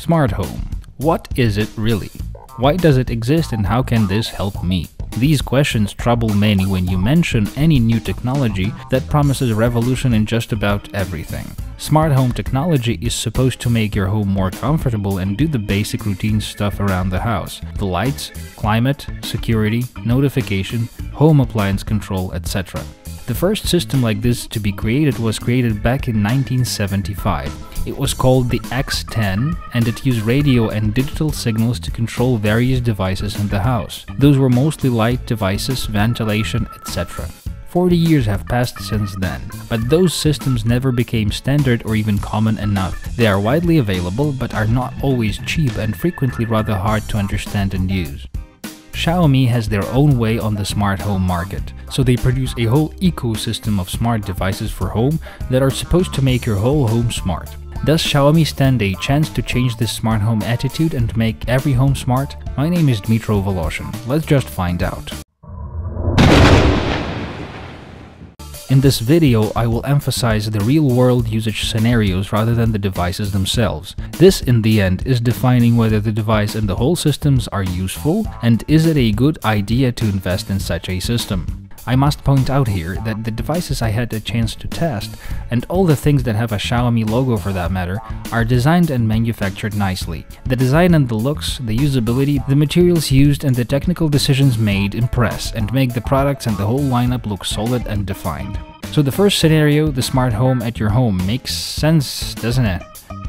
Smart home. What is it really? Why does it exist and how can this help me? These questions trouble many when you mention any new technology that promises a revolution in just about everything. Smart home technology is supposed to make your home more comfortable and do the basic routine stuff around the house. The lights, climate, security, notification, home appliance control, etc. The first system like this to be created was created back in 1975. It was called the X10 and it used radio and digital signals to control various devices in the house. Those were mostly light devices, ventilation, etc. 40 years have passed since then, but those systems never became standard or even common enough. They are widely available but are not always cheap and frequently rather hard to understand and use. Xiaomi has their own way on the smart home market, so they produce a whole ecosystem of smart devices for home that are supposed to make your whole home smart. Does Xiaomi stand a chance to change this smart home attitude and make every home smart? My name is Dmitro Voloshin. Let's just find out. In this video, I will emphasize the real-world usage scenarios rather than the devices themselves. This, in the end, is defining whether the device and the whole systems are useful and is it a good idea to invest in such a system. I must point out here that the devices I had a chance to test, and all the things that have a Xiaomi logo for that matter, are designed and manufactured nicely. The design and the looks, the usability, the materials used and the technical decisions made impress and make the products and the whole lineup look solid and defined. So the first scenario, the smart home at your home, makes sense, doesn't it?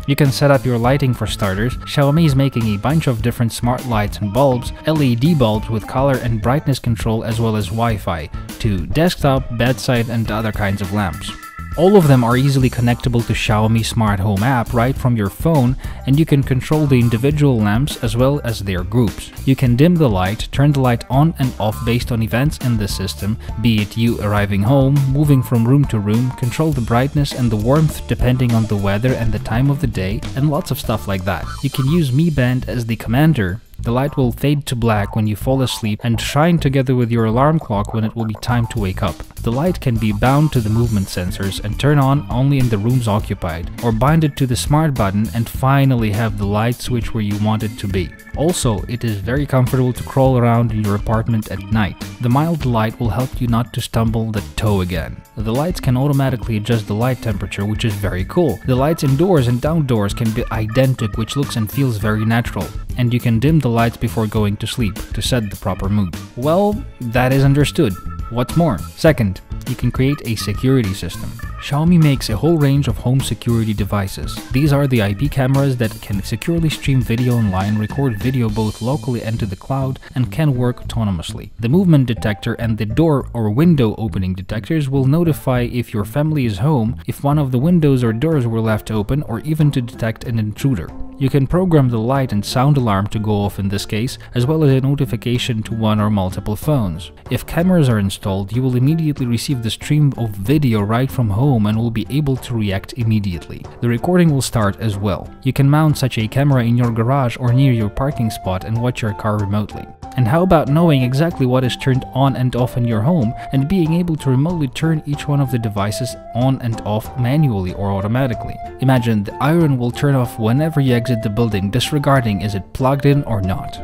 You can set up your lighting for starters. Xiaomi is making a bunch of different smart lights and bulbs, LED bulbs with color and brightness control as well as Wi-Fi, to desktop, bedside and other kinds of lamps. All of them are easily connectable to Xiaomi Smart Home app right from your phone, and you can control the individual lamps as well as their groups. You can dim the light, turn the light on and off based on events in the system, be it you arriving home, moving from room to room, control the brightness and the warmth depending on the weather and the time of the day, and lots of stuff like that. You can use Mi Band as the commander. The light will fade to black when you fall asleep and shine together with your alarm clock when it will be time to wake up. The light can be bound to the movement sensors and turn on only in the rooms occupied, or bind it to the smart button and finally have the light switch where you want it to be. Also, it is very comfortable to crawl around in your apartment at night. The mild light will help you not to stumble the toe again. The lights can automatically adjust the light temperature, which is very cool. The lights indoors and outdoors can be identical, which looks and feels very natural. And you can dim the lights before going to sleep to set the proper mood. Well, that is understood. What's more? Second, you can create a security system. Xiaomi makes a whole range of home security devices. These are the IP cameras that can securely stream video online, record video both locally and to the cloud, and can work autonomously. The movement detector and the door or window opening detectors will notify if your family is home, if one of the windows or doors were left open, or even to detect an intruder. You can program the light and sound alarm to go off in this case, as well as a notification to one or multiple phones. If cameras are installed, you will immediately receive the stream of video right from home and will be able to react immediately. The recording will start as well. You can mount such a camera in your garage or near your parking spot and watch your car remotely. And how about knowing exactly what is turned on and off in your home and being able to remotely turn each one of the devices on and off manually or automatically? Imagine the iron will turn off whenever you exit the building, disregarding is it plugged in or not.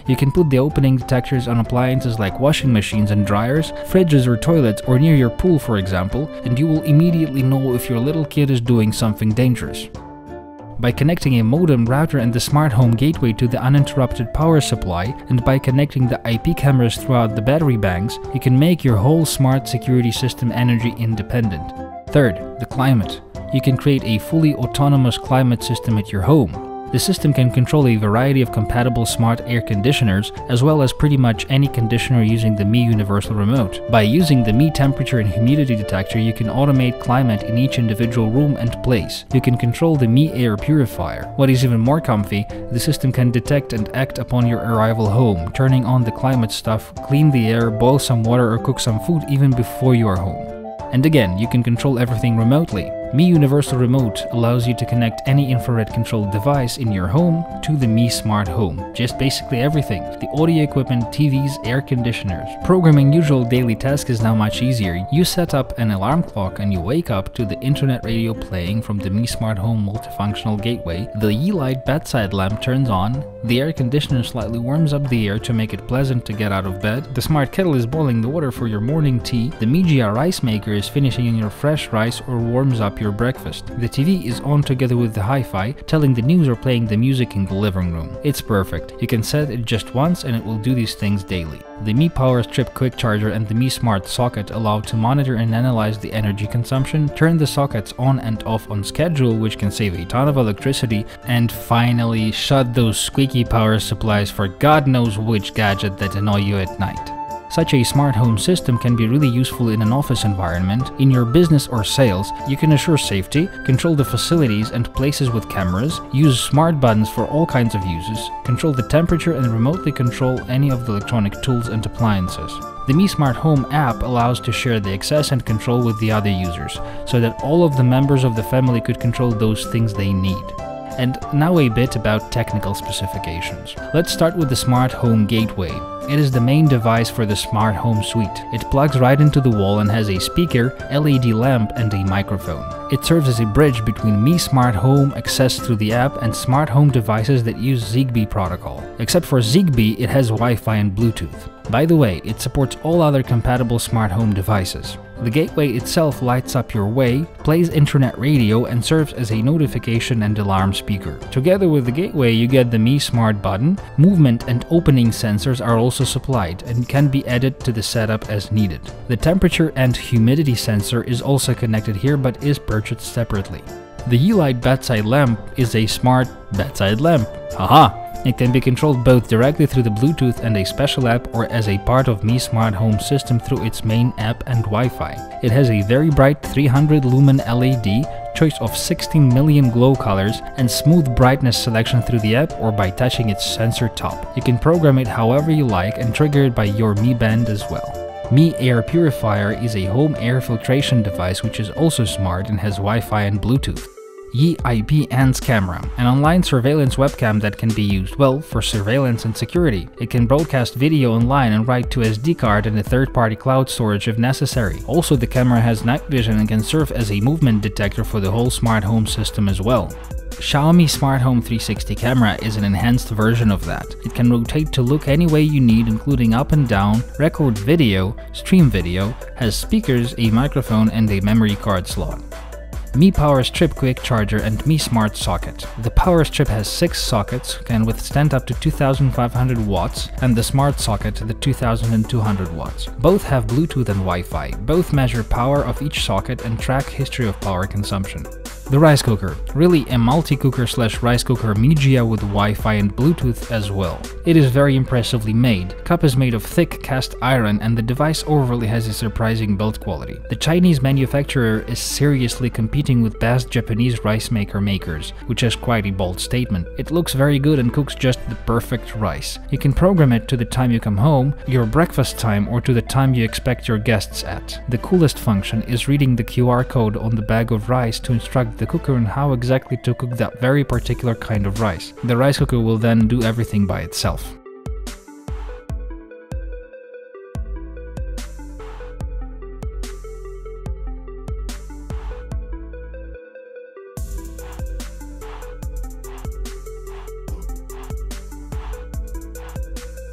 You can put the opening detectors on appliances like washing machines and dryers, fridges or toilets, or near your pool for example, and you will immediately know if your little kid is doing something dangerous. By connecting a modem, router and the smart home gateway to the uninterrupted power supply, and by connecting the IP cameras throughout the battery banks, you can make your whole smart security system energy independent. Third, the climate. You can create a fully autonomous climate system at your home. The system can control a variety of compatible smart air conditioners, as well as pretty much any conditioner using the Mi Universal Remote. By using the Mi Temperature and Humidity Detector, you can automate climate in each individual room and place. You can control the Mi Air Purifier. What is even more comfy, the system can detect and act upon your arrival home, turning on the climate stuff, clean the air, boil some water or cook some food even before you are home. And again, you can control everything remotely. Mi Universal Remote allows you to connect any infrared-controlled device in your home to the Mi Smart Home. Just basically everything. The audio equipment, TVs, air conditioners. Programming usual daily tasks is now much easier. You set up an alarm clock and you wake up to the internet radio playing from the Mi Smart Home multifunctional gateway. The Yeelight bedside lamp turns on. The air conditioner slightly warms up the air to make it pleasant to get out of bed. The smart kettle is boiling the water for your morning tea. The Mijia rice maker is finishing your fresh rice or warms up your breakfast. The TV is on together with the hi-fi, telling the news or playing the music in the living room. It's perfect. You can set it just once and it will do these things daily. The Mi Power Strip Quick Charger and the Mi Smart Socket allow to monitor and analyze the energy consumption, turn the sockets on and off on schedule, which can save a ton of electricity, and finally shut those squeaky power supplies for God knows which gadget that annoy you at night. Such a smart home system can be really useful in an office environment. In your business or sales, you can assure safety, control the facilities and places with cameras, use smart buttons for all kinds of uses, control the temperature and remotely control any of the electronic tools and appliances. The Mi Smart Home app allows to share the access and control with the other users, so that all of the members of the family could control those things they need. And now a bit about technical specifications. Let's start with the Smart Home Gateway. It is the main device for the Smart Home Suite. It plugs right into the wall and has a speaker, LED lamp and a microphone. It serves as a bridge between Mi Smart Home accessed through the app and smart home devices that use Zigbee protocol. Except for Zigbee, it has Wi-Fi and Bluetooth. By the way, it supports all other compatible smart home devices. The gateway itself lights up your way, plays internet radio and serves as a notification and alarm speaker. Together with the gateway you get the Mi Smart button. Movement and opening sensors are also supplied and can be added to the setup as needed. The temperature and humidity sensor is also connected here but is purchased separately. The Yeelight bedside lamp is a smart bedside lamp. Haha! It can be controlled both directly through the Bluetooth and a special app or as a part of Mi Smart Home system through its main app and Wi-Fi. It has a very bright 300 lumen LED, choice of 16 million glow colors, and smooth brightness selection through the app or by touching its sensor top. You can program it however you like and trigger it by your Mi Band as well. Mi Air Purifier is a home air filtration device which is also smart and has Wi-Fi and Bluetooth. Yi IP ANS camera, an online surveillance webcam that can be used, well, for surveillance and security. It can broadcast video online and write to SD card and a third-party cloud storage if necessary. Also, the camera has night vision and can serve as a movement detector for the whole smart home system as well. Xiaomi Smart Home 360 camera is an enhanced version of that. It can rotate to look any way you need, including up and down, record video, stream video, has speakers, a microphone and a memory card slot. Mi Power Strip Quick Charger and Mi Smart Socket. The Power Strip has 6 sockets, can withstand up to 2500 watts, and the Smart Socket the 2200 watts. Both have Bluetooth and Wi-Fi. Both measure power of each socket and track history of power consumption. The rice cooker. Really a multi-cooker / rice cooker Mijia with Wi-Fi and Bluetooth as well. It is very impressively made. Cup is made of thick cast iron and the device overall has a surprising build quality. The Chinese manufacturer is seriously competing with best Japanese rice maker makers, which is quite a bold statement. It looks very good and cooks just the perfect rice. You can program it to the time you come home, your breakfast time, or to the time you expect your guests at. The coolest function is reading the QR code on the bag of rice to instruct the cooker on how exactly to cook that very particular kind of rice. The rice cooker will then do everything by itself.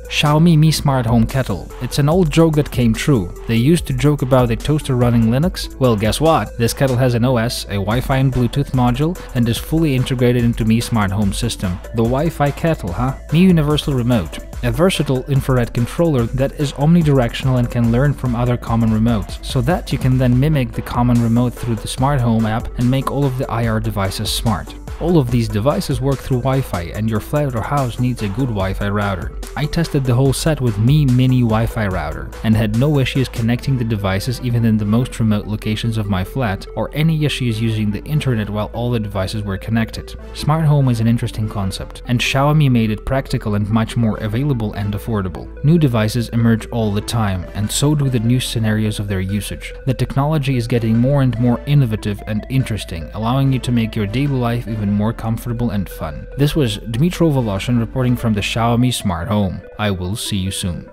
Xiaomi Mi Smart Home Kettle. It's an old joke that came true. They used to joke about a toaster running Linux. Well, guess what? This kettle has an OS, a Wi-Fi and Bluetooth module, and is fully integrated into Mi Smart Home system. The Wi-Fi kettle, huh? Mi Universal Remote. A versatile infrared controller that is omnidirectional and can learn from other common remotes, so that you can then mimic the common remote through the Smart Home app and make all of the IR devices smart. All of these devices work through Wi-Fi and your flat or house needs a good Wi-Fi router. I tested the whole set with Mi Mini Wi-Fi router and had no issues connecting the devices even in the most remote locations of my flat, or any issues using the internet while all the devices were connected. Smart home is an interesting concept, and Xiaomi made it practical and much more available and affordable. New devices emerge all the time, and so do the new scenarios of their usage. The technology is getting more and more innovative and interesting, allowing you to make your daily life even more comfortable and fun. This was Dmitro Voloshin reporting from the Xiaomi Smart Home. I will see you soon.